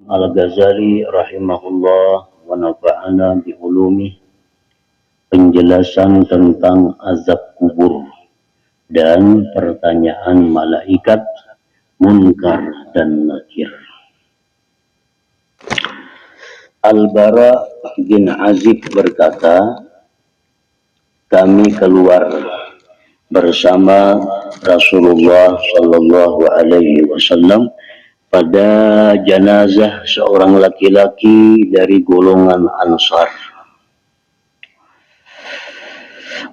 Al-Ghazali rahimahullah wa nafa'ana bi ulumi, penjelasan tentang azab kubur dan pertanyaan malaikat Munkar dan Nakir. Al-Bara bin Azib berkata, kami keluar bersama Rasulullah Shallallahu Alaihi Wasallam pada jenazah seorang laki-laki dari golongan Ansar.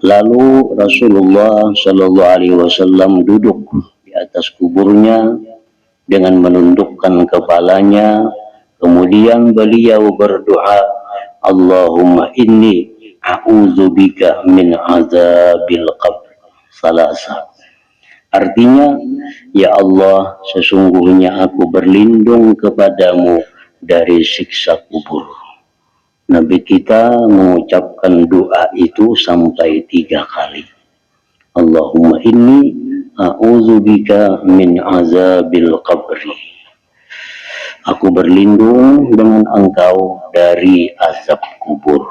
Lalu Rasulullah Shallallahu Alaihi Wasallam duduk di atas kuburnya dengan menundukkan kepalanya. Kemudian beliau berdoa, Allahumma inni a'udzubika min azabil qabr salasa. Artinya, ya Allah, sesungguhnya aku berlindung kepadamu dari siksa kubur. Nabi kita mengucapkan doa itu sampai 3 kali. Allahumma inni a'udzubika min azabil qabri. Aku berlindung dengan engkau dari azab kubur.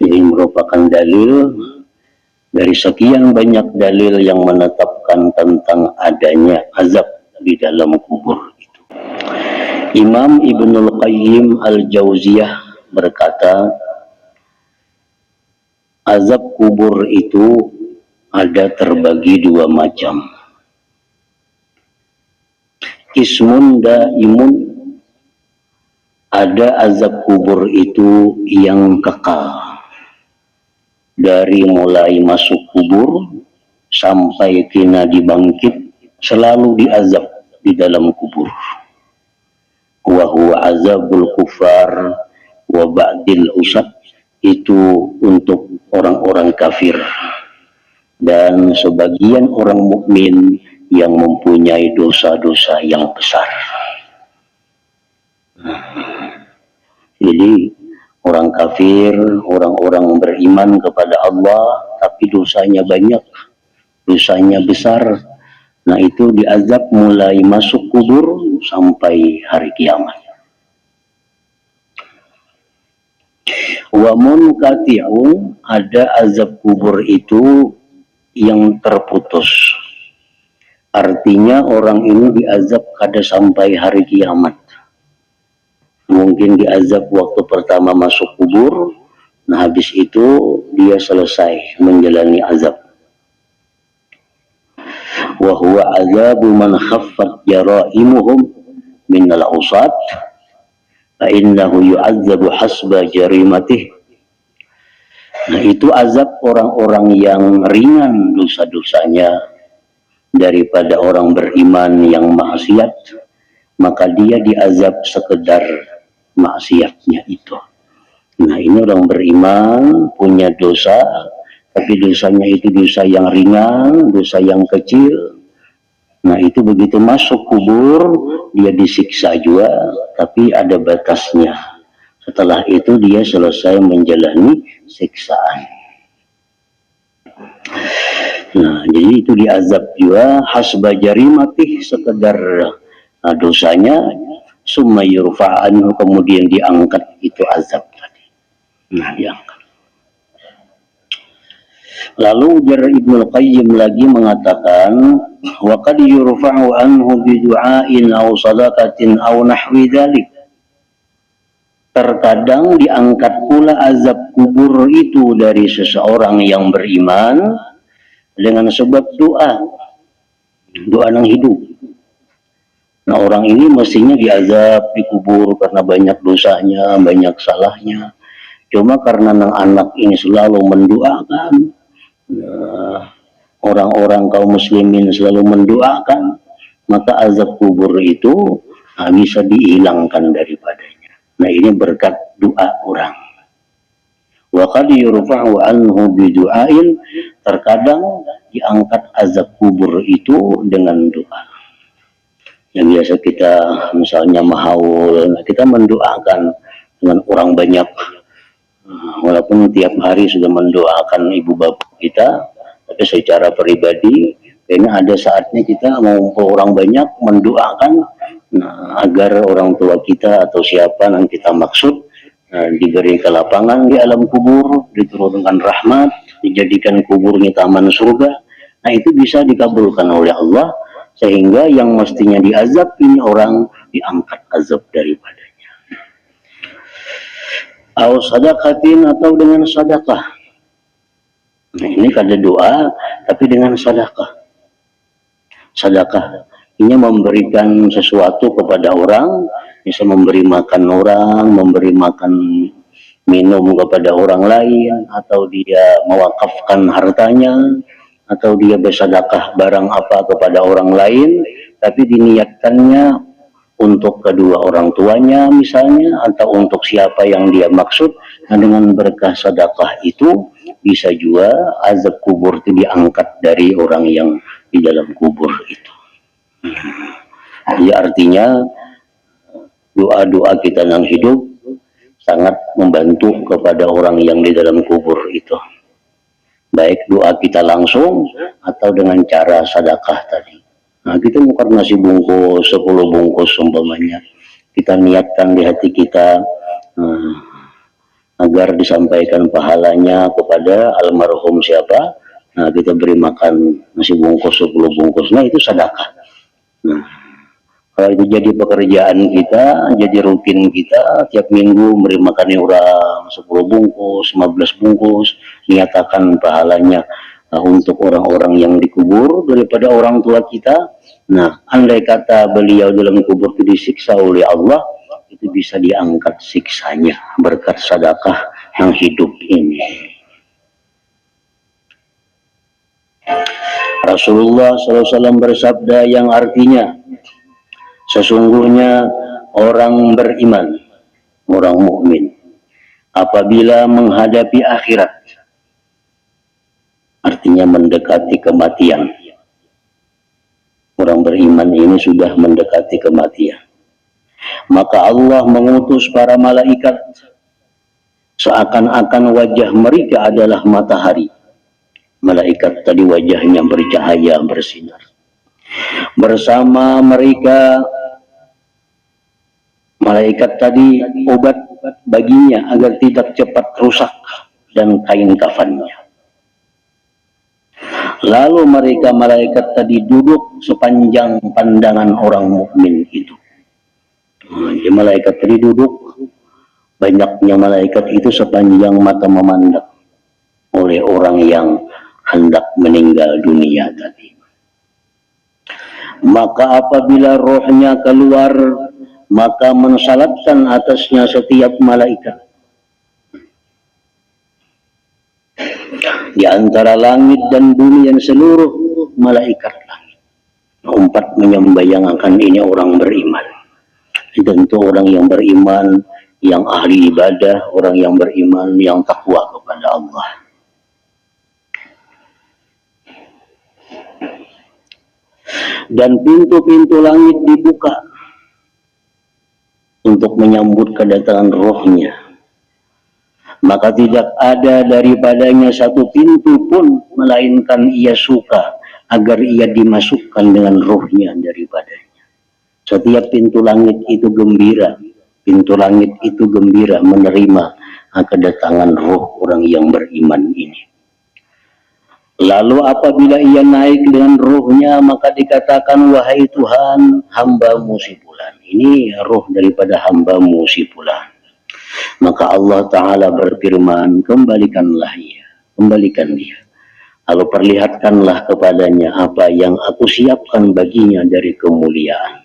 Ini merupakan dalil dari sekian banyak dalil yang menetapkan tentang adanya azab di dalam kubur itu. Imam Ibnul Qayyim Al-Jauziyah berkata, azab kubur itu ada terbagi 2 macam. Ismun daimun, ada azab kubur itu yang kekal. Dari mulai masuk kubur sampai kena dibangkit, selalu diazab di dalam kubur. Wa huwa azabul kufar wa ba'dil usad, itu untuk orang-orang kafir dan sebagian orang mukmin yang mempunyai dosa-dosa yang besar. Jadi orang kafir, orang-orang beriman kepada Allah tapi dosanya banyak, dosanya besar, nah itu diazab mulai masuk kubur sampai hari kiamat. Wa munqati'un, ada azab kubur itu yang terputus. Artinya orang ini diazab kada sampai hari kiamat. Mungkin diazab waktu pertama masuk kubur, nah habis itu dia selesai menjalani azab. Wa huwa azabu man khaffat jaraimuhum minal usad fa innahu yu'adzabu hasba jarimatih. Nah itu azab orang-orang yang ringan dosa-dosanya daripada orang beriman yang maksiat, maka dia diazab sekedar maksiatnya itu. Nah ini orang beriman punya dosa, tapi dosanya itu dosa yang ringan, dosa yang kecil. Nah itu begitu masuk kubur dia disiksa juga, tapi ada batasnya. Setelah itu dia selesai menjalani siksaan. Nah, jadi itu diazab juga hasba jarimatih, sekedar dosanya, summa yurfa'an, kemudian diangkat itu azab tadi. Nah, diangkat. Lalu ujar Ibnul Qayyim lagi mengatakan, wa qad yurfa'u anhu bi du'ain aw sadaqatin aw nahwi dzalik. Terkadang diangkat pula azab kubur itu dari seseorang yang beriman dengan sebab doa nang hidup. Nah orang ini mestinya diazab di kubur karena banyak dosanya, banyak salahnya. Cuma karena nang anak ini selalu mendoakan, orang-orang kaum muslimin selalu mendoakan, maka azab kubur itu bisa dihilangkan daripadanya. Nah ini berkat doa orang. Wa qad yurfa'u anhu bi du'ain, terkadang diangkat azab kubur itu dengan doa. Yang biasa kita misalnya mahaul, kita mendoakan dengan orang banyak. Walaupun tiap hari sudah mendoakan ibu bapak kita, tapi secara pribadi Kayaknya ada saatnya kita mau orang banyak mendoakan agar orang tua kita atau siapa yang kita maksud diberi kelapangan di alam kubur, diturunkan rahmat, dijadikan kuburnya taman surga. Nah itu bisa dikabulkan oleh Allah, sehingga yang mestinya diazab ini orang diangkat azab daripadanya. Au sadaqatin, atau dengan sedekah. Nah ini kada doa tapi dengan sedekah. Sedekah ini memberikan sesuatu kepada orang, bisa memberi makan orang, memberi makan minum kepada orang lain, atau dia mewakafkan hartanya, atau dia bersedekah barang apa kepada orang lain, tapi diniatkannya untuk kedua orang tuanya misalnya, atau untuk siapa yang dia maksud. Nah, dengan berkah sedekah itu bisa juga azab kubur itu diangkat dari orang yang di dalam kubur itu. Ya, artinya doa-doa kita yang hidup sangat membantu kepada orang yang di dalam kubur itu, baik doa kita langsung atau dengan cara sedekah tadi. Nah, kita bukan nasi bungkus 10 bungkus umpamanya, kita niatkan di hati kita agar disampaikan pahalanya kepada almarhum siapa. Nah, kita beri makan nasi bungkus 10 bungkus, nah itu sedekah. Nah, kalau itu jadi pekerjaan kita, jadi rutin kita, tiap minggu beri makan orang 10 bungkus, 15 bungkus, nyatakan pahalanya untuk orang-orang yang dikubur daripada orang tua kita. Nah, andai kata beliau dalam kubur itu disiksa oleh Allah, itu bisa diangkat siksanya berkat sedekah yang hidup ini. Rasulullah SAW bersabda yang artinya, sesungguhnya orang beriman, orang mukmin, apabila menghadapi akhirat, artinya mendekati kematian. Orang beriman ini sudah mendekati kematian. Maka Allah mengutus para malaikat, seakan-akan wajah mereka adalah matahari. Malaikat tadi wajahnya bercahaya, bersinar. Bersama mereka, malaikat tadi obat baginya agar tidak cepat rusak dan kain kafannya. Lalu mereka malaikat tadi duduk sepanjang pandangan orang mukmin itu. Jadi malaikat tadi duduk, banyaknya malaikat itu sepanjang mata memandang oleh orang yang hendak meninggal dunia tadi. Maka apabila rohnya keluar, maka mensalatkan atasnya setiap malaikat. Di antara langit dan bumi dan seluruh malaikat langit, empat menyembayangkan ini orang beriman. Tentu orang yang beriman, yang ahli ibadah, orang yang beriman, yang takwa kepada Allah. Dan pintu-pintu langit dibuka untuk menyambut kedatangan rohnya. Maka tidak ada daripadanya satu pintu pun, melainkan ia suka agar ia dimasukkan dengan rohnya daripadanya. Setiap pintu langit itu gembira, pintu langit itu gembira menerima kedatangan roh orang yang beriman ini. Lalu apabila ia naik dengan rohnya, maka dikatakan, wahai Tuhan, hamba-Mu si fulan. Ini roh daripada hamba-Mu si fulan. Maka Allah Ta'ala berfirman, kembalikanlah ia, kembalikan dia. Lalu perlihatkanlah kepadanya apa yang aku siapkan baginya dari kemuliaan.